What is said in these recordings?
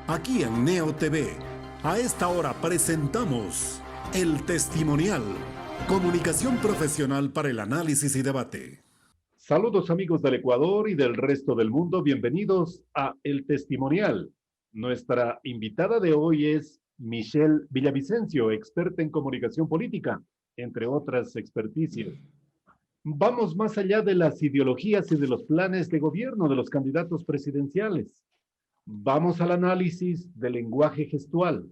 Aquí en Neo TV, a esta hora presentamos El Testimonial, comunicación profesional para el análisis y debate. Saludos amigos del Ecuador y del resto del mundo, bienvenidos a El Testimonial. Nuestra invitada de hoy es Michelle Villavicencio, experta en comunicación política, entre otras experticias. Vamos más allá de las ideologías y de los planes de gobierno de los candidatos presidenciales. Vamos al análisis del lenguaje gestual,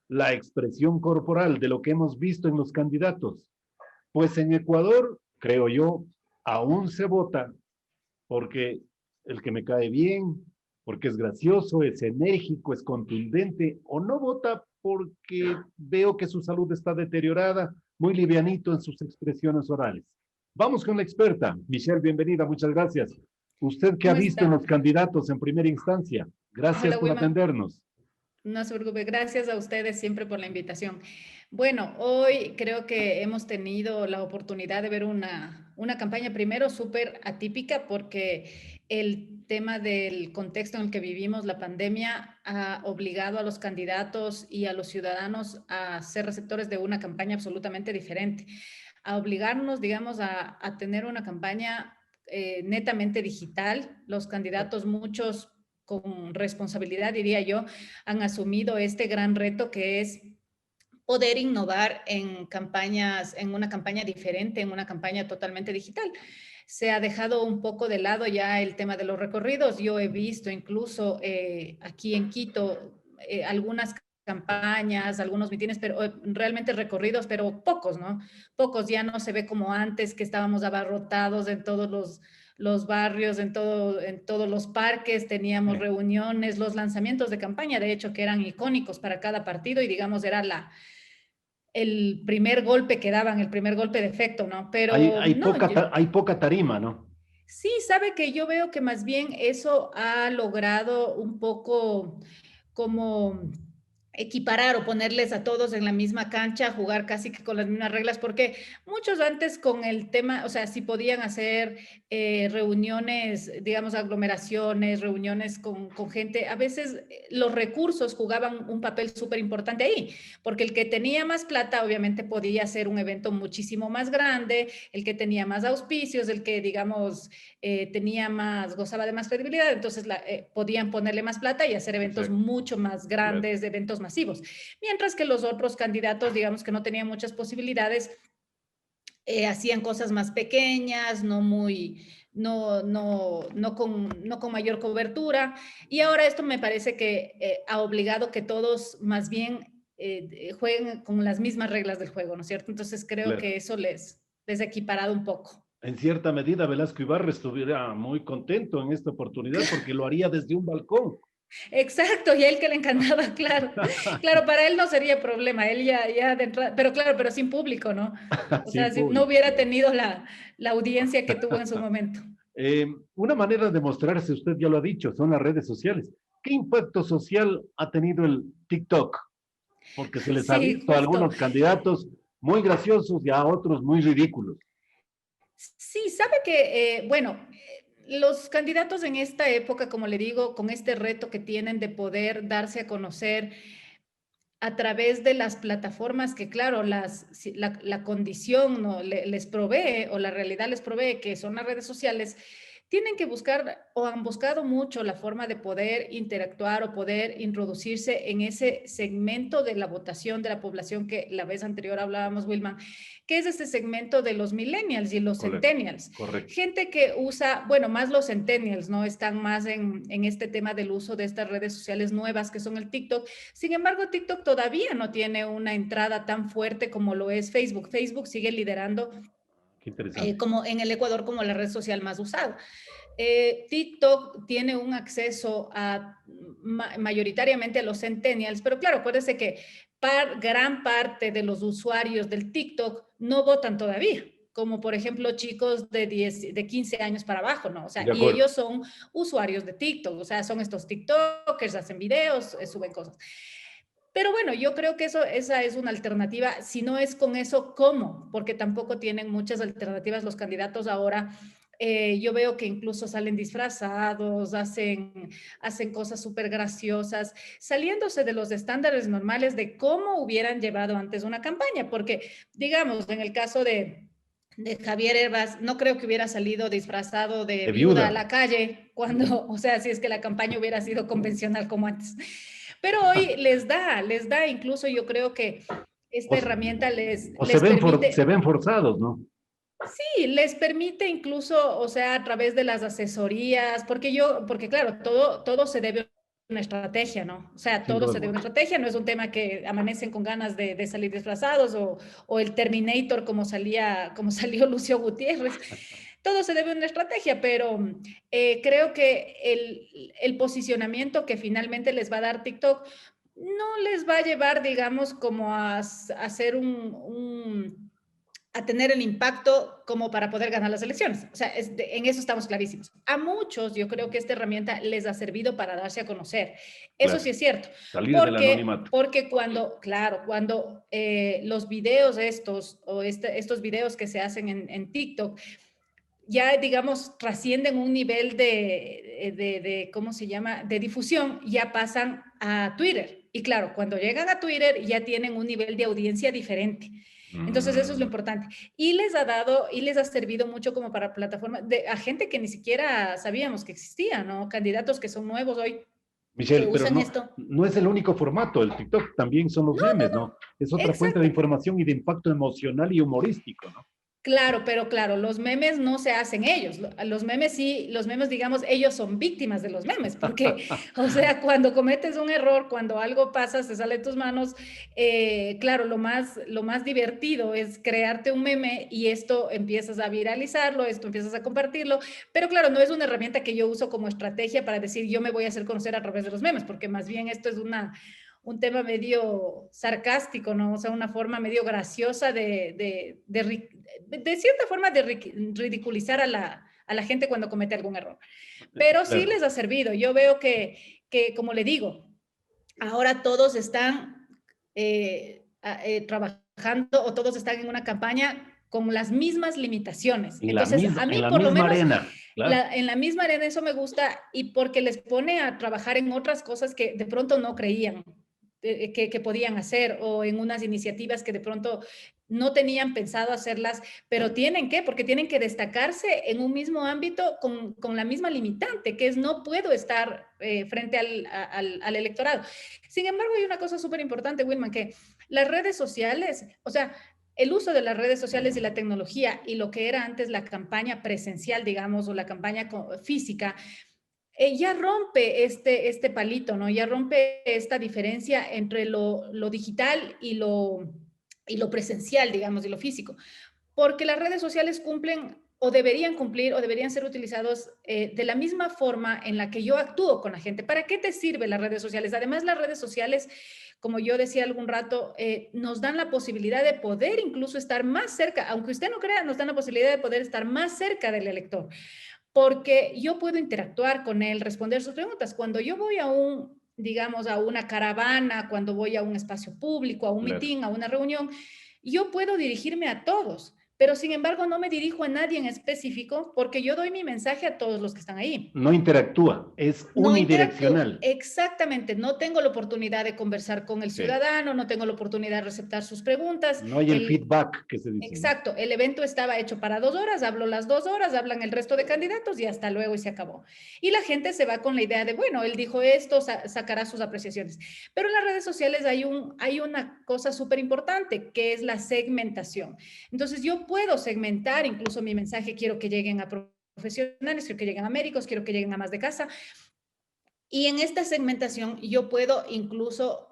la expresión corporal de lo que hemos visto en los candidatos. Pues en Ecuador, creo yo, aún se vota porque el que me cae bien, porque es gracioso, es enérgico, es contundente, o no vota porque veo que su salud está deteriorada, muy livianito en sus expresiones orales. Vamos con la experta. Michelle, bienvenida, muchas gracias. ¿Usted qué ha ¿Cómo visto en está? los candidatos en primera instancia? Gracias Hola, por Wilman. atendernos. No se preocupe, gracias a ustedes siempre por la invitación. Bueno, hoy creo que hemos tenido la oportunidad de ver una campaña primero súper atípica porque el tema del contexto en el que vivimos, la pandemia, ha obligado a los candidatos y a los ciudadanos a ser receptores de una campaña absolutamente diferente, a obligarnos, digamos, a tener una campaña netamente digital. Los candidatos, muchos con responsabilidad, diría yo, han asumido este gran reto que es poder innovar en campañas, en una campaña diferente, en una campaña totalmente digital. Se ha dejado un poco de lado ya el tema de los recorridos. Yo he visto incluso aquí en Quito algunas campañas, algunos mitines, pero realmente recorridos, pero pocos, ¿no? Pocos, ya no se ve como antes, que estábamos abarrotados en todos los barrios, en todos los parques, teníamos reuniones, los lanzamientos de campaña, de hecho, que eran icónicos para cada partido y digamos, era el primer golpe que daban, el primer golpe de efecto, ¿no? Pero no, Hay poca tarima, ¿no? sí, sabe que yo veo que más bien eso ha logrado un poco como equiparar o ponerles a todos en la misma cancha, jugar casi que con las mismas reglas, porque muchos antes con el tema, o sea, si podían hacer reuniones, digamos, aglomeraciones, reuniones con gente, a veces los recursos jugaban un papel súper importante ahí, porque el que tenía más plata obviamente podía hacer un evento muchísimo más grande, el que tenía más auspicios, el que, digamos, tenía más, gozaba de más credibilidad, entonces podían ponerle más plata y hacer eventos Exacto. mucho más grandes, claro, eventos masivos. Mientras que los otros candidatos, digamos que no tenían muchas posibilidades, hacían cosas más pequeñas, no muy, no con mayor cobertura. Y ahora esto me parece que ha obligado que todos más bien jueguen con las mismas reglas del juego, ¿no es cierto? Entonces creo Claro. que eso les ha equiparado un poco. En cierta medida, Velasco Ibarra estuviera muy contento en esta oportunidad porque lo haría desde un balcón. Exacto, y a él que le encantaba, claro. Claro, para él no sería problema, él ya de entrada, pero claro, pero sin público, ¿no? O sea, Sin si no público. hubiera tenido la audiencia que tuvo en su momento. Una manera de mostrarse, usted ya lo ha dicho, son las redes sociales. ¿Qué impacto social ha tenido el TikTok? Porque se les ha Sí, visto a justo. algunos candidatos muy graciosos y a otros muy ridículos. Sí, sabe que, bueno, los candidatos en esta época, como le digo, con este reto que tienen de poder darse a conocer a través de las plataformas que, claro, la condición ¿no? les provee o la realidad les provee, que son las redes sociales, tienen que buscar o han buscado mucho la forma de poder interactuar o poder introducirse en ese segmento de la votación de la población que la vez anterior hablábamos, Wilman, que es este segmento de los millennials y los Correcto, centennials. correcto. Gente que usa, bueno, más los centennials, ¿no? Están más en este tema del uso de estas redes sociales nuevas que son el TikTok. Sin embargo, TikTok todavía no tiene una entrada tan fuerte como lo es Facebook. Facebook sigue liderando Qué interesante. como en el Ecuador como la red social más usada. TikTok tiene un acceso a mayoritariamente a los centennials, pero claro, acuérdese que gran parte de los usuarios del TikTok no votan todavía, como por ejemplo chicos de 15 años para abajo, ¿no? O sea, De y acuerdo. ellos son usuarios de TikTok, o sea, son estos TikTokers, hacen videos, suben cosas. Pero bueno, yo creo que esa es una alternativa. Si no es con eso, ¿cómo? Porque tampoco tienen muchas alternativas los candidatos ahora yo veo que incluso salen disfrazados, hacen cosas súper graciosas, saliéndose de los estándares normales de cómo hubieran llevado antes una campaña, porque digamos, en el caso de Javier Herbas, no creo que hubiera salido disfrazado de De viuda a viuda. la calle cuando, o sea, si es que la campaña hubiera sido convencional como antes. Pero hoy les da, incluso yo creo que O, esta herramienta o se les ven, se permite, ven forzados, ¿no? sí, les permite incluso, o sea, a través de las asesorías, porque claro, todo se debe a una estrategia, ¿no? O sea, Sin todo duda se debe a una alguna. estrategia, no es un tema que amanecen con ganas de salir disfrazados o el Terminator como salió Lucio Gutiérrez. Todo se debe a una estrategia, pero creo que el posicionamiento que finalmente les va a dar TikTok no les va a llevar, digamos, como a hacer a tener el impacto como para poder ganar las elecciones. O sea, en eso estamos clarísimos. A muchos yo creo que esta herramienta les ha servido para darse a conocer. Eso sí Claro. es cierto. Salir del anonimato. Porque cuando, claro, cuando los videos estos o estos videos que se hacen en TikTok ya, digamos, trascienden un nivel ¿cómo se llama?, de difusión, ya pasan a Twitter. Y claro, cuando llegan a Twitter ya tienen un nivel de audiencia diferente. Entonces, eso es lo Mm. importante. Y les ha servido mucho como para plataformas, a gente que ni siquiera sabíamos que existía, ¿no? Candidatos que son nuevos hoy, que Michelle, pero usan no, esto. no es el único formato. El TikTok también son los No, memes, ¿no? Es otra fuente de exacto. información y de impacto emocional y humorístico, ¿no? Claro, pero claro, los memes no se hacen ellos. Los memes sí, los memes, digamos, ellos son víctimas de los memes, porque, o sea, cuando cometes un error, cuando algo pasa, se sale de tus manos, claro, lo más divertido es crearte un meme y esto empiezas a viralizarlo, esto empiezas a compartirlo, pero claro, no es una herramienta que yo uso como estrategia para decir yo me voy a hacer conocer a través de los memes, porque más bien esto es un tema medio sarcástico, ¿no? O sea, una forma medio graciosa de cierta forma de ridiculizar a la gente cuando comete algún error. Pero sí Claro. les ha servido. Yo veo como le digo, ahora todos están trabajando o todos están en una campaña con las mismas limitaciones. Entonces, a En mí la por lo misma menos arena, claro. en la misma arena eso me gusta y porque les pone a trabajar en otras cosas que de pronto no creían que podían hacer o en unas iniciativas que de pronto no tenían pensado hacerlas, pero tienen que, porque tienen que destacarse en un mismo ámbito con la misma limitante, que es no puedo estar frente al electorado. Sin embargo, hay una cosa súper importante, Wilman, que las redes sociales, o sea, el uso de las redes sociales y la tecnología y lo que era antes la campaña presencial, digamos, o la campaña física, ya rompe este palito, ¿no? Ya rompe esta diferencia entre lo digital y lo presencial, digamos, y lo físico. Porque las redes sociales cumplen o deberían cumplir o deberían ser utilizados de la misma forma en la que yo actúo con la gente. ¿Para qué te sirven las redes sociales? Además, las redes sociales, como yo decía algún rato, nos dan la posibilidad de poder incluso estar más cerca, aunque usted no crea, nos dan la posibilidad de poder estar más cerca del elector porque yo puedo interactuar con él, responder sus preguntas. Cuando yo voy digamos, a una caravana, cuando voy a un espacio público, a un Claro. mitin, a una reunión, yo puedo dirigirme a todos, pero sin embargo no me dirijo a nadie en específico porque yo doy mi mensaje a todos los que están ahí. No interactúa, es No interactúo, unidireccional. exactamente, no tengo la oportunidad de conversar con el Sí. ciudadano, no tengo la oportunidad de receptar sus preguntas. No hay el feedback que se dice, ¿no? Exacto, el evento estaba hecho para 2 horas, hablo las 2 horas, hablan el resto de candidatos y hasta luego y se acabó. Y la gente se va con la idea de, bueno, él dijo esto, sacará sus apreciaciones. Pero en las redes sociales hay una cosa súper importante que es la segmentación. Entonces yo puedo segmentar incluso mi mensaje, quiero que lleguen a profesionales, quiero que lleguen a médicos, quiero que lleguen a más de casa. Y en esta segmentación yo puedo incluso,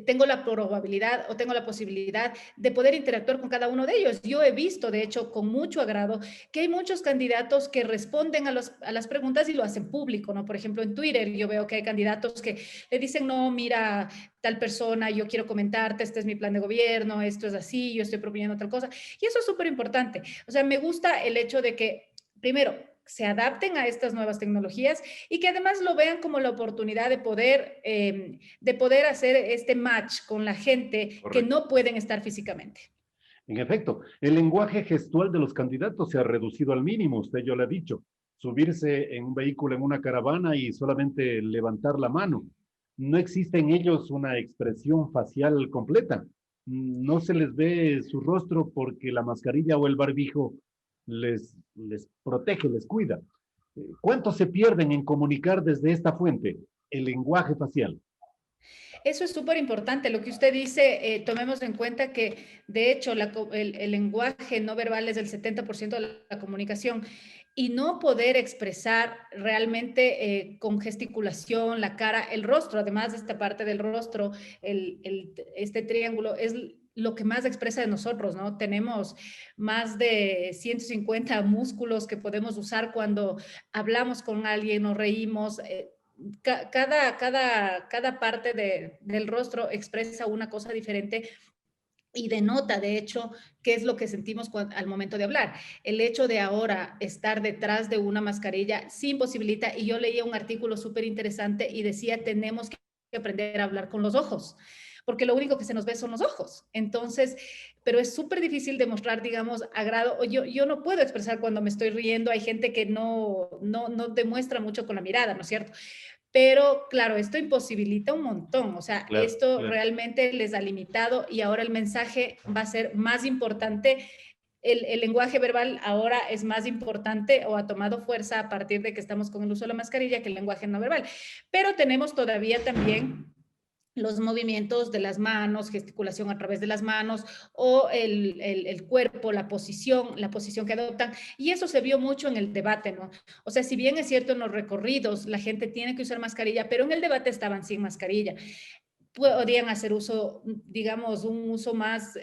tengo la probabilidad o tengo la posibilidad de poder interactuar con cada uno de ellos. Yo he visto, de hecho, con mucho agrado, que hay muchos candidatos que responden a las preguntas y lo hacen público, ¿no? Por ejemplo, en Twitter yo veo que hay candidatos que le dicen, no, mira, tal persona, yo quiero comentarte, este es mi plan de gobierno, esto es así, yo estoy proponiendo tal cosa. Y eso es súper importante. O sea, me gusta el hecho de que, primero, se adapten a estas nuevas tecnologías y que además lo vean como la oportunidad de poder hacer este match con la gente que Correcto. no pueden estar físicamente. En efecto, el lenguaje gestual de los candidatos se ha reducido al mínimo, usted ya lo ha dicho. Subirse en un vehículo, en una caravana y solamente levantar la mano. No existe en ellos una expresión facial completa. No se les ve su rostro porque la mascarilla o el barbijo les protege, les cuida. ¿Cuánto se pierden en comunicar desde esta fuente? El lenguaje facial. Eso es súper importante. Lo que usted dice, tomemos en cuenta que, de hecho, el lenguaje no verbal es el 70% de la comunicación y no poder expresar realmente con gesticulación, la cara, el rostro, además de esta parte del rostro, este triángulo, es lo que más expresa de nosotros, ¿no? Tenemos más de 150 músculos que podemos usar cuando hablamos con alguien, nos reímos. Cada parte del rostro expresa una cosa diferente y denota, de hecho, qué es lo que sentimos al momento de hablar. El hecho de ahora estar detrás de una mascarilla sí imposibilita, y yo leía un artículo súper interesante y decía, tenemos que aprender a hablar con los ojos, porque lo único que se nos ve son los ojos. Entonces, pero es súper difícil demostrar, digamos, agrado. Yo no puedo expresar cuando me estoy riendo, hay gente que no demuestra mucho con la mirada, ¿no es cierto? Pero claro, esto imposibilita un montón, o sea, Claro, esto claro. realmente les ha limitado y ahora el mensaje va a ser más importante. El lenguaje verbal ahora es más importante o ha tomado fuerza a partir de que estamos con el uso de la mascarilla que el lenguaje no verbal. Pero tenemos todavía también los movimientos de las manos, gesticulación a través de las manos o el cuerpo, la posición que adoptan. Y eso se vio mucho en el debate, ¿no? O sea, si bien es cierto en los recorridos la gente tiene que usar mascarilla, pero en el debate estaban sin mascarilla. Podían hacer uso, digamos, un uso más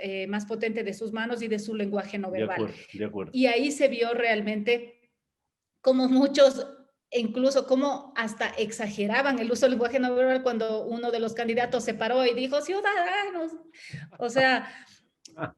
potente de sus manos y de su lenguaje no De verbal. acuerdo, de acuerdo. Y ahí se vio realmente como muchos, incluso como hasta exageraban el uso del lenguaje no verbal cuando uno de los candidatos se paró y dijo, ciudadanos. O sea,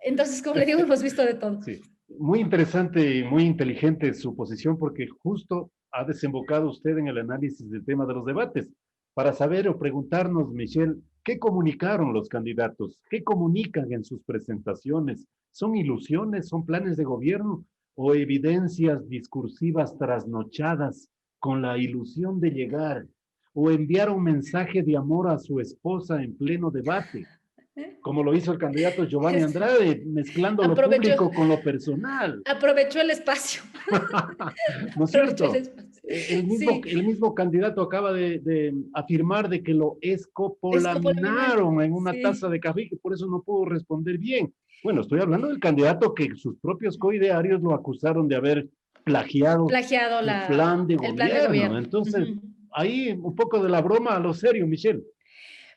entonces, como le digo, hemos visto de todo. Sí, muy interesante y muy inteligente su posición porque justo ha desembocado usted en el análisis del tema de los debates para saber o preguntarnos, Michelle, ¿qué comunicaron los candidatos? ¿Qué comunican en sus presentaciones? ¿Son ilusiones? ¿Son planes de gobierno? ¿O evidencias discursivas trasnochadas con la ilusión de llegar? ¿O enviar un mensaje de amor a su esposa en pleno debate? Como lo hizo el candidato Giovanni Andrade, mezclando lo aprovechó, público con lo personal. aprovechó el espacio. ¿No es Aprovechó el cierto? espacio. El Sí, mismo candidato acaba de afirmar de que lo escopolaminaron. escopolaminaron en una taza Sí, de café y que por eso no pudo responder bien. Bueno, estoy hablando del candidato que sus propios coidearios lo acusaron de haber plagiado plagiado su plan de el plan de gobierno. gobierno. Entonces, Uh-huh. ahí un poco de la broma a lo serio, Michelle.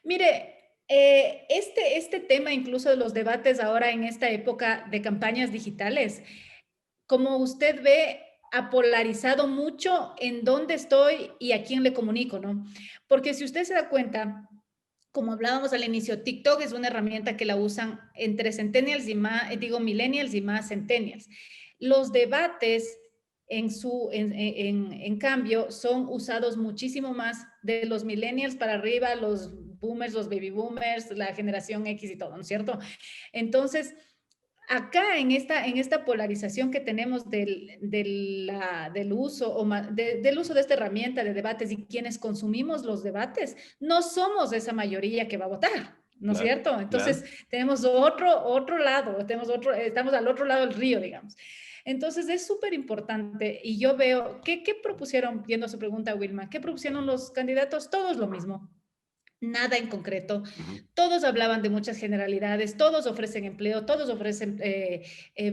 Mire, este tema incluso de los debates ahora en esta época de campañas digitales, como usted ve, ha polarizado mucho en dónde estoy y a quién le comunico, ¿no? Porque si usted se da cuenta, como hablábamos al inicio, TikTok es una herramienta que la usan entre centennials y más, digo, millennials y más centennials. Los debates en cambio, son usados muchísimo más de los millennials para arriba, los boomers, los baby boomers, la generación X y todo, ¿no es cierto? Entonces, acá en esta polarización que tenemos del uso del uso de esta herramienta de debates y quienes consumimos los debates, no somos esa mayoría que va a votar, ¿no es Claro, cierto? claro. Entonces tenemos otro lado, estamos al otro lado del río, digamos. Entonces es súper importante y yo veo, ¿qué propusieron, viendo su pregunta, Wilma? ¿Qué propusieron los candidatos? Todos lo mismo, nada en concreto. Ujú. Todos hablaban de muchas generalidades, todos ofrecen empleo, todos ofrecen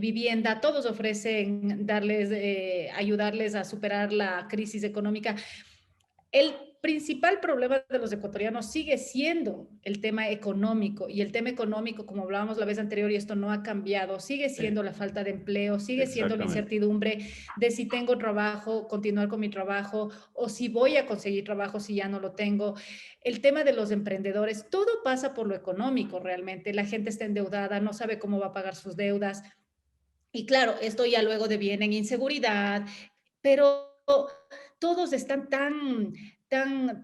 vivienda, todos ofrecen ayudarles a superar la crisis económica. El principal problema de los ecuatorianos sigue siendo el tema económico, y el tema económico, como hablábamos la vez anterior, y esto no ha cambiado, sigue Sí, siendo la falta de empleo, sigue siendo la exactamente. incertidumbre de si tengo trabajo, continuar con mi trabajo, o si voy a conseguir trabajo si ya no lo tengo. El tema de los emprendedores, todo pasa por lo económico realmente. La gente está endeudada, no sabe cómo va a pagar sus deudas. Y claro, esto ya luego deviene en inseguridad, pero todos están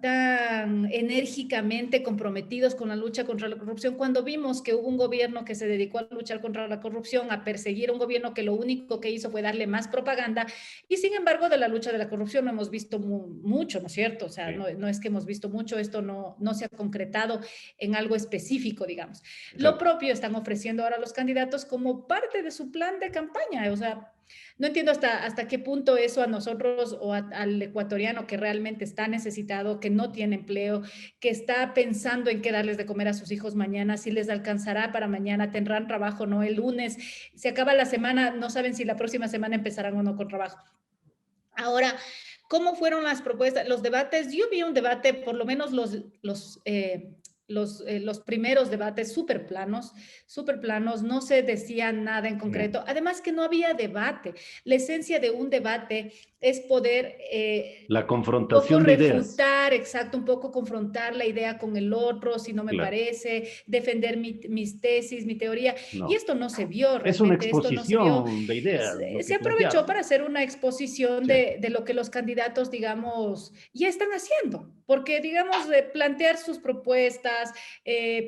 tan enérgicamente comprometidos con la lucha contra la corrupción cuando vimos que hubo un gobierno que se dedicó a luchar contra la corrupción, a perseguir a un gobierno que lo único que hizo fue darle más propaganda y sin embargo de la lucha de la corrupción no hemos visto mucho, ¿no es cierto? O sea, Sí. no es que hemos visto mucho, esto no se ha concretado en algo específico, digamos. Lo Exacto. propio están ofreciendo ahora los candidatos como parte de su plan de campaña, o sea, no entiendo hasta qué punto eso a nosotros o al ecuatoriano que realmente está necesitado, que no tiene empleo, que está pensando en qué darles de comer a sus hijos mañana, si les alcanzará para mañana, tendrán trabajo o no el lunes, se acaba la semana, no saben si la próxima semana empezarán o no con trabajo. Ahora, ¿cómo fueron las propuestas, los debates? Yo vi un debate, por lo menos los primeros debates súper planos, no se decía nada en concreto. Además que no había debate. La esencia de un debate es poder La un poco confrontación de ideas. refutar, exacto, un poco confrontar la idea con el otro, si no me Claro. parece, defender mis tesis, mi teoría. Y No. esto no se vio Es una realmente, esto no se vio. exposición de ideas, lo que Se aprovechó planteaban. para hacer una exposición Sí. de lo que los candidatos, digamos, ya están haciendo, porque, digamos, plantear sus propuestas,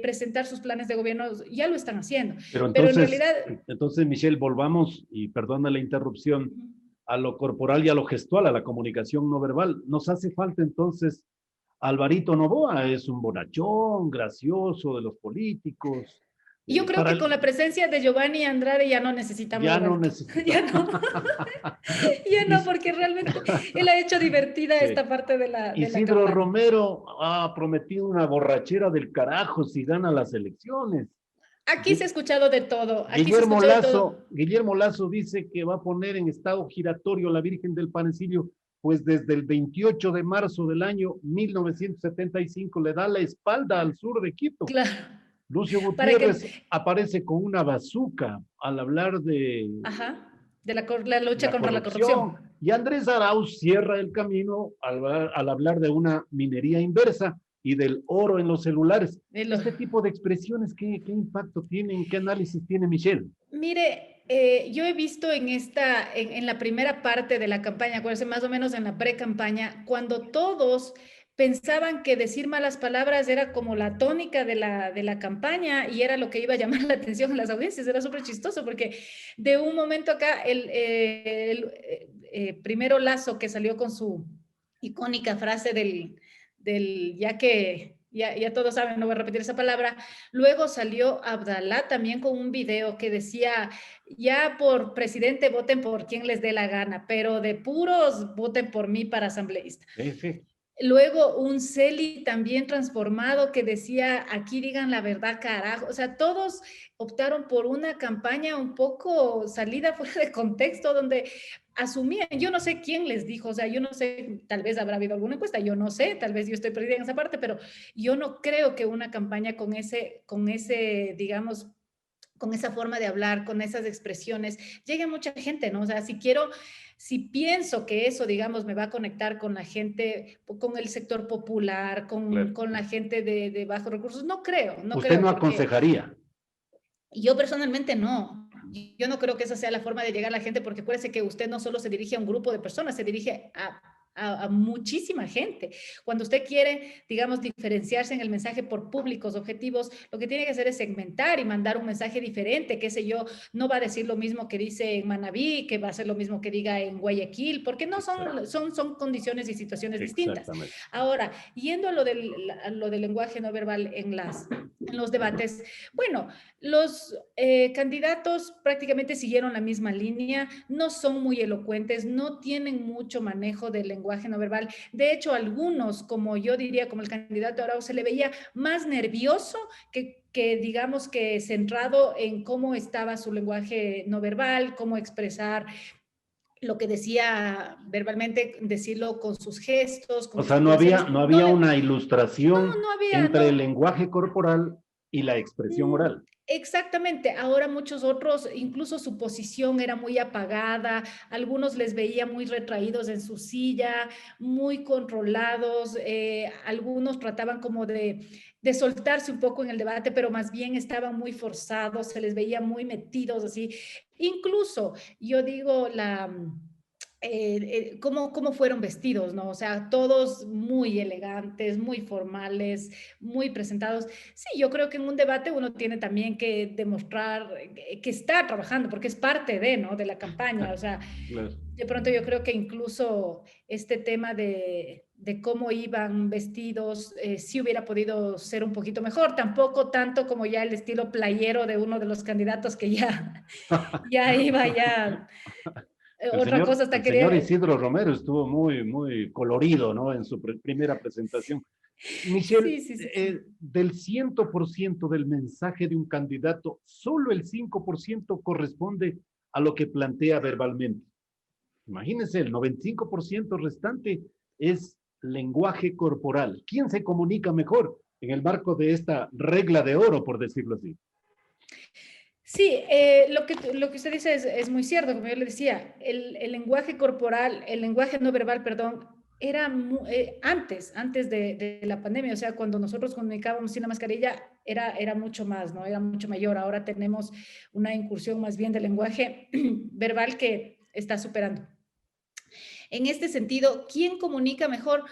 presentar sus planes de gobierno, ya lo están haciendo. Pero Pero en entonces, realidad... Michelle, volvamos, y perdona la interrupción, a lo corporal y a lo gestual, a la comunicación no verbal. Nos hace falta entonces, Alvarito Noboa es un bonachón, gracioso de los políticos. Yo creo Para que con la presencia de Giovanni Andrade ya no necesitamos ya a no Alvarito. Ya necesita. no, ya no, porque realmente él ha hecho divertida Sí. esta parte de la Isidro campaña. Romero ha prometido una borrachera del carajo si gana las elecciones. Aquí se ha escuchado de todo, aquí se ha escuchado de todo. Guillermo Lazo dice que va a poner en estado giratorio la Virgen del Panecillo, pues desde el 28 de marzo del año 1975 le da la espalda al sur de Quito. Claro. Lucio Para Gutiérrez que, aparece con una bazuca al hablar de ajá, de la lucha la contra la corrupción. corrupción. Y Andrés Arauz cierra el camino al hablar de una minería inversa y del oro en los celulares. Este tipo de expresiones, ¿qué impacto tienen? ¿Qué análisis tiene Michelle? Mire, yo he visto en la primera parte de la campaña, acuérdense, más o menos en la pre-campaña, cuando todos pensaban que decir malas palabras era como la tónica de la campaña y era lo que iba a llamar la atención a las audiencias. Era súper chistoso porque de un momento acá, primero Lazo que salió con su icónica frase del ya todos saben, no voy a repetir esa palabra. Luego salió Abdalá también con un video que decía, ya por presidente voten por quien les dé la gana, pero de puros voten por mí para asambleísta. Sí. Luego un Celi también transformado que decía, aquí digan la verdad, carajo. O sea, todos optaron por una campaña un poco salida fuera de contexto, donde asumían, yo no sé quién les dijo, o sea, yo no sé, tal vez habrá habido alguna encuesta, yo no sé, tal vez yo estoy perdida en esa parte, pero yo no creo que una campaña con ese, digamos, con esa forma de hablar, con esas expresiones, llegue a mucha gente, ¿no? O sea, si pienso que eso, digamos, me va a conectar con la gente, con el sector popular, Claro. con la gente de bajos recursos, no creo, ¿Usted no porque aconsejaría? yo personalmente no. Yo no creo que esa sea la forma de llegar a la gente, porque acuérdese que usted no solo se dirige a un grupo de personas, se dirige a muchísima gente. Cuando usted quiere, digamos, diferenciarse en el mensaje por públicos objetivos, lo que tiene que hacer es segmentar y mandar un mensaje diferente, qué sé yo, no va a decir lo mismo que dice en Manabí, que va a ser lo mismo que diga en Guayaquil, porque no son condiciones y situaciones distintas. Ahora, yendo a lo del lenguaje no verbal en los debates, bueno, los candidatos prácticamente siguieron la misma línea, no son muy elocuentes, no tienen mucho manejo del lenguaje no verbal. De hecho, algunos, como yo diría, como el candidato Arauz, se le veía más nervioso que digamos que centrado en cómo estaba su lenguaje no verbal, cómo expresar lo que decía verbalmente, decirlo con sus gestos, con O sea, no había una ilustración no había, entre el no, lenguaje corporal y la expresión oral. exactamente, ahora muchos otros, incluso su posición era muy apagada, algunos les veía muy retraídos en su silla, muy controlados, algunos trataban como de soltarse un poco en el debate, pero más bien estaban muy forzados, se les veía muy metidos así. Incluso, yo digo, cómo fueron vestidos, ¿no? O sea, todos muy elegantes, muy formales, muy presentados. Sí, yo creo que en un debate uno tiene también que demostrar que está trabajando, porque es parte de, ¿no? De la campaña. O sea, Claro. de pronto yo creo que incluso este tema de cómo iban vestidos, sí hubiera podido ser un poquito mejor, tampoco tanto como ya el estilo playero de uno de los candidatos que ya, ya iba ya otra cosa, hasta El señor quería, Isidro Romero estuvo muy, muy colorido, ¿no? En su primera presentación. Michelle, sí, sí, sí, sí. del 100% del mensaje de un candidato, solo el 5% corresponde a lo que plantea verbalmente. Imagínense, el 95% restante es lenguaje corporal. ¿Quién se comunica mejor en el marco de esta regla de oro, por decirlo así? Sí, lo que usted dice es muy cierto, como yo le decía, el lenguaje corporal, el lenguaje no verbal, perdón, era antes de la pandemia, o sea, cuando nosotros comunicábamos sin la mascarilla, era mucho más, ¿no? Era mucho mayor. Ahora tenemos una incursión más bien del lenguaje verbal que está superando. En este sentido, ¿quién comunica mejor?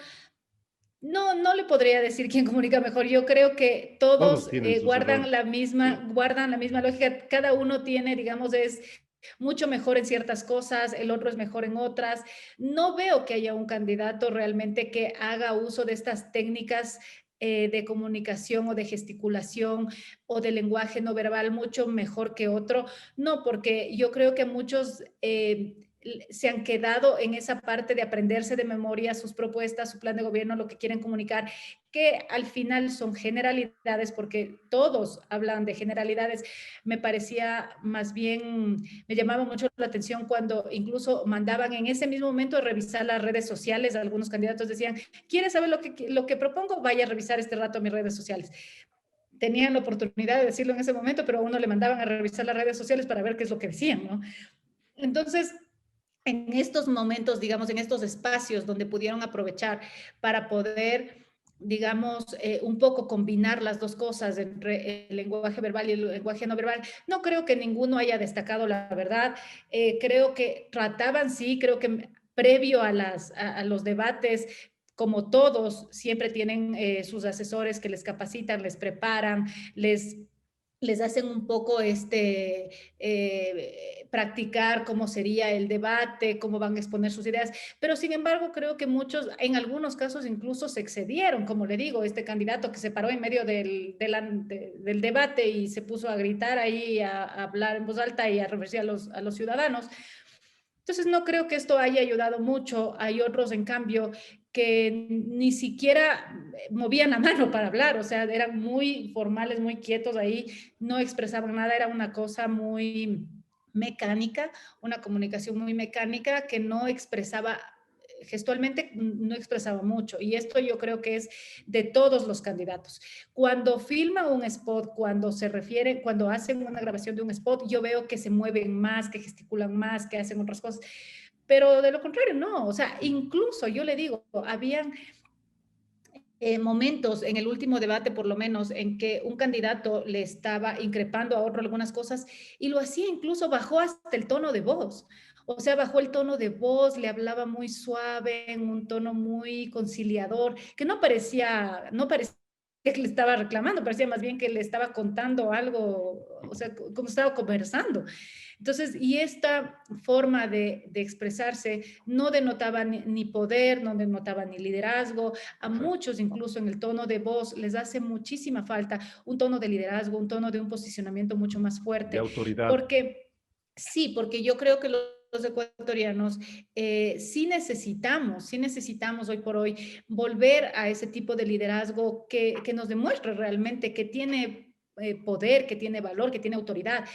No, no le podría decir quién comunica mejor. Yo creo que Todos todos tienen sus errores. Sí. guardan la misma lógica. Cada uno tiene, digamos, es mucho mejor en ciertas cosas, el otro es mejor en otras. No veo que haya un candidato realmente que haga uso de estas técnicas de comunicación o de gesticulación o de lenguaje no verbal mucho mejor que otro. No, porque yo creo que muchos se han quedado en esa parte de aprenderse de memoria sus propuestas, su plan de gobierno, lo que quieren comunicar, que al final son generalidades, porque todos hablan de generalidades. Me parecía más bien, me llamaba mucho la atención cuando incluso mandaban en ese mismo momento a revisar las redes sociales. Algunos candidatos decían, ¿quieres saber lo que propongo? Vaya a revisar este rato mis redes sociales. Tenían la oportunidad de decirlo en ese momento, pero a uno le mandaban a revisar las redes sociales para ver qué es lo que decían, ¿no? Entonces, en estos momentos, digamos, en estos espacios donde pudieron aprovechar para poder, digamos, un poco combinar las dos cosas entre el lenguaje verbal y el lenguaje no verbal, no creo que ninguno haya destacado la verdad. Creo que trataban, sí, creo que previo a los debates, como todos, siempre tienen sus asesores que les capacitan, les preparan, les hacen un poco practicar cómo sería el debate, cómo van a exponer sus ideas, pero sin embargo creo que muchos, en algunos casos incluso se excedieron, como le digo, este candidato que se paró en medio del debate y se puso a gritar ahí, a hablar en voz alta y a referirse a los ciudadanos. Entonces, no creo que esto haya ayudado mucho. Hay otros, en cambio, que ni siquiera movían la mano para hablar, o sea, eran muy formales, muy quietos ahí, no expresaban nada, era una cosa muy mecánica, una comunicación muy mecánica que no expresaba gestualmente, no expresaba mucho. Y esto yo creo que es de todos los candidatos. Cuando filman un spot, cuando se refieren, cuando hacen una grabación de un spot, yo veo que se mueven más, que gesticulan más, que hacen otras cosas. Pero de lo contrario, no. O sea, incluso yo le digo, habían momentos en el último debate, por lo menos, en que un candidato le estaba increpando a otro algunas cosas y lo hacía incluso bajó hasta el tono de voz. O sea, bajó el tono de voz, le hablaba muy suave, en un tono muy conciliador, que no parecía que le estaba reclamando, parecía más bien que le estaba contando algo, o sea, como estaba conversando. Entonces, y esta forma de expresarse no denotaba ni poder, no denotaba ni liderazgo. A muchos, incluso en el tono de voz, les hace muchísima falta un tono de liderazgo, un tono de un posicionamiento mucho más De fuerte, autoridad. porque sí, porque yo creo que los ecuatorianos sí necesitamos hoy por hoy volver a ese tipo de liderazgo que nos demuestre realmente que tiene poder, que tiene valor, que tiene autoridad.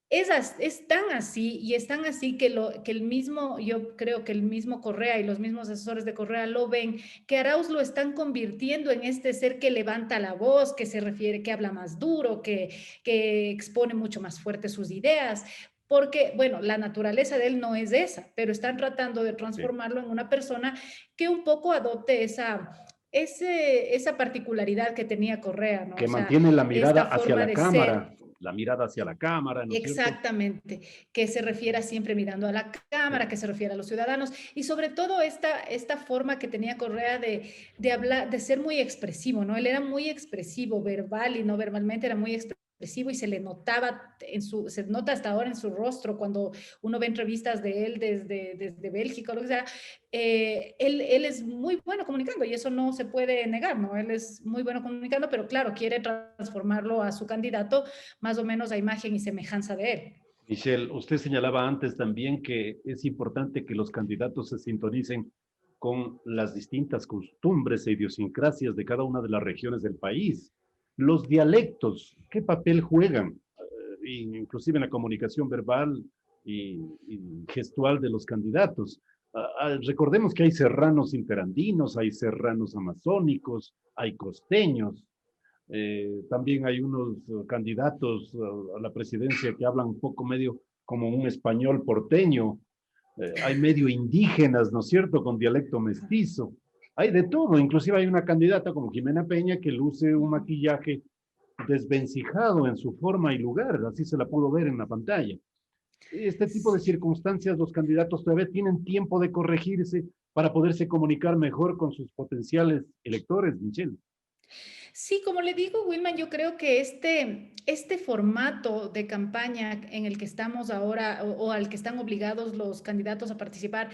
Es tan así y es tan así que el mismo, yo creo que el mismo Correa y los mismos asesores de Correa lo ven, que Arauz lo están convirtiendo en este ser que levanta la voz, que se refiere, que habla más duro, que expone mucho más fuerte sus ideas, porque, bueno, la naturaleza de él no es esa, pero están tratando de Sí. transformarlo en una persona que un poco adopte esa particularidad que tenía Correa, ¿no? Que O sea, mantiene la mirada esta hacia forma la de cámara. ser. la mirada hacia la cámara, ¿no es cierto? Exactamente, que se refiera siempre mirando a la cámara, que se refiera a los ciudadanos y sobre todo esta forma que tenía Correa de hablar, de ser muy expresivo, ¿no? Él era muy expresivo, verbal y no verbalmente, era muy expresivo y se le notaba se nota hasta ahora en su rostro cuando uno ve entrevistas de él desde Bélgica o lo que sea. Él es muy bueno comunicando y eso no se puede negar, ¿no? Él es muy bueno comunicando, pero claro, quiere transformarlo a su candidato más o menos a imagen y semejanza de él. Michelle, usted señalaba antes también que es importante que los candidatos se sintonicen con las distintas costumbres e idiosincrasias de cada una de las regiones del país. Los dialectos, ¿qué papel juegan? Inclusive en la comunicación verbal y gestual de los candidatos. Recordemos que hay serranos interandinos, hay serranos amazónicos, hay costeños. También hay unos candidatos a la presidencia que hablan un poco medio como un español porteño. Hay medio indígenas, ¿no es cierto?, con dialecto mestizo. Hay de todo, inclusive hay una candidata como Jimena Peña que luce un maquillaje desvencijado en su forma y lugar, así se la pudo ver en la pantalla. Este tipo de circunstancias, los candidatos todavía tienen tiempo de corregirse para poderse comunicar mejor con sus potenciales electores, Michelle. Sí, como le digo, Wilman, yo creo que este formato de campaña en el que estamos ahora o al que están obligados los candidatos a participar,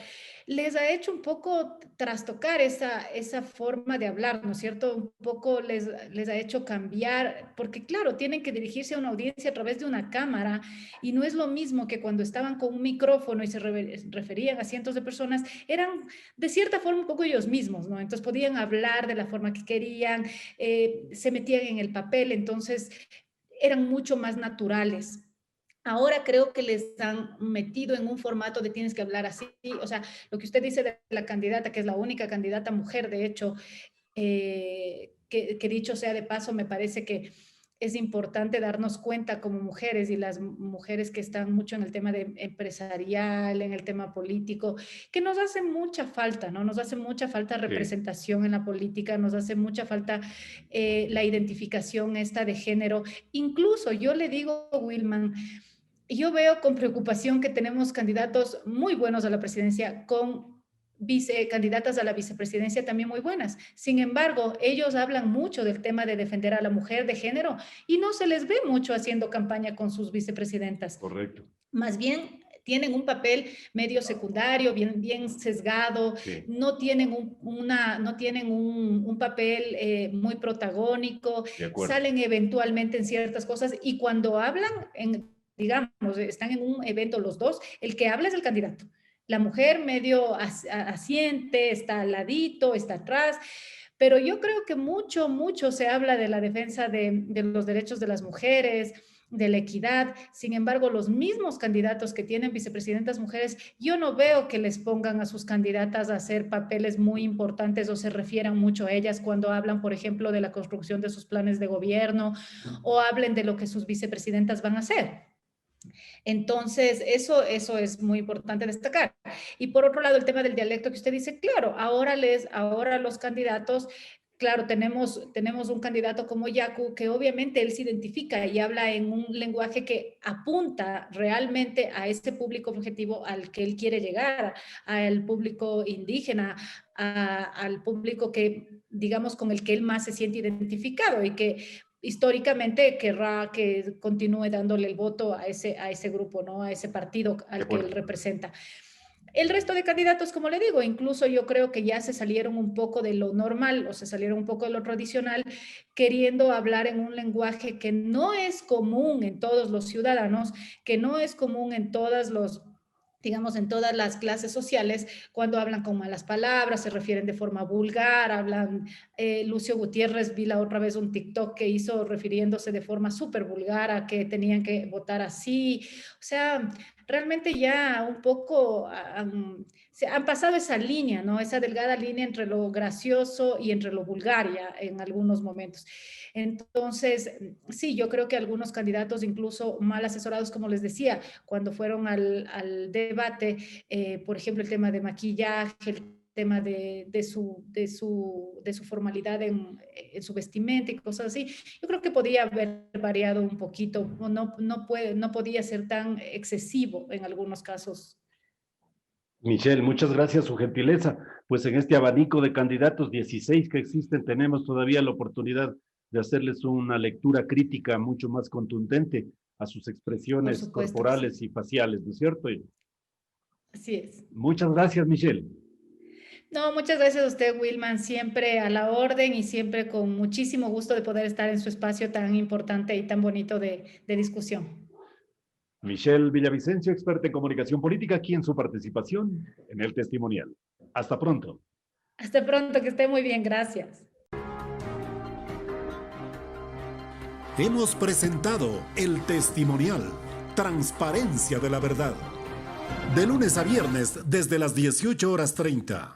les ha hecho un poco trastocar esa forma de hablar, ¿no es cierto? Un poco les ha hecho cambiar, porque claro, tienen que dirigirse a una audiencia a través de una cámara y no es lo mismo que cuando estaban con un micrófono y se referían a cientos de personas, eran de cierta forma un poco ellos mismos, ¿no? Entonces podían hablar de la forma que querían, se metían en el papel, entonces eran mucho más naturales. Ahora creo que les han metido en un formato de tienes que hablar así, o sea, lo que usted dice de la candidata, que es la única candidata mujer, de hecho, que dicho sea de paso, me parece que es importante darnos cuenta como mujeres y las mujeres que están mucho en el tema de empresarial, en el tema político, que nos hace mucha falta, ¿no? Nos hace mucha falta Sí. representación en la política, nos hace mucha falta la identificación esta de género. Incluso yo le digo, Wilman, yo veo con preocupación que tenemos candidatos muy buenos a la presidencia con candidatas a la vicepresidencia también muy buenas. Sin embargo, ellos hablan mucho del tema de defender a la mujer de género y no se les ve mucho haciendo campaña con sus vicepresidentas. Correcto. Más bien tienen un papel medio secundario, bien sesgado, Sí. no tienen no tienen un papel muy protagónico, De acuerdo. salen eventualmente en ciertas cosas y cuando hablan, digamos, están en un evento los dos, el que habla es el candidato. La mujer medio asiente, está al ladito, está atrás, pero yo creo que mucho se habla de la defensa de los derechos de las mujeres, de la equidad. Sin embargo, los mismos candidatos que tienen vicepresidentas mujeres, yo no veo que les pongan a sus candidatas a hacer papeles muy importantes o se refieran mucho a ellas cuando hablan, por ejemplo, de la construcción de sus planes de gobierno o hablen de lo que sus vicepresidentas van a hacer. Entonces, eso es muy importante destacar. Y por otro lado, el tema del dialecto que usted dice, claro, ahora los candidatos, claro, tenemos un candidato como Yacu, que obviamente él se identifica y habla en un lenguaje que apunta realmente a ese público objetivo al que él quiere llegar, al público indígena, al público que, digamos, con el que él más se siente identificado y que históricamente querrá que continúe dándole el voto a ese grupo, ¿no? A ese partido al que él representa. El resto de candidatos, como le digo, incluso yo creo que ya se salieron un poco de lo normal o se salieron un poco de lo tradicional, queriendo hablar en un lenguaje que no es común en todos los ciudadanos, que no es común en todas los digamos, en todas las clases sociales, cuando hablan con malas palabras, se refieren de forma vulgar, hablan, Lucio Gutiérrez, vi la otra vez un TikTok que hizo refiriéndose de forma súper vulgar a que tenían que votar así, o sea, realmente ya un poco se han pasado esa línea, ¿no? Esa delgada línea entre lo gracioso y entre lo vulgar ya en algunos momentos. Entonces, sí, yo creo que algunos candidatos, incluso mal asesorados, como les decía, cuando fueron al debate, por ejemplo, el tema de maquillaje, el tema de su formalidad en su vestimenta y cosas así. Yo creo que podía haber variado un poquito, no podía ser tan excesivo en algunos casos. Michelle, muchas gracias, su gentileza. Pues en este abanico de candidatos, 16 que existen, tenemos todavía la oportunidad de hacerles una lectura crítica mucho más contundente a sus expresiones corporales y faciales, ¿no es cierto? Así es. Muchas gracias, Michelle. No, muchas gracias a usted, Wilman, siempre a la orden y siempre con muchísimo gusto de poder estar en su espacio tan importante y tan bonito de discusión. Michelle Villavicencio, experta en comunicación política, aquí en su participación en el testimonial. Hasta pronto. Hasta pronto, que esté muy bien, gracias. Hemos presentado el testimonial, transparencia de la verdad. De lunes a viernes desde las 18:30.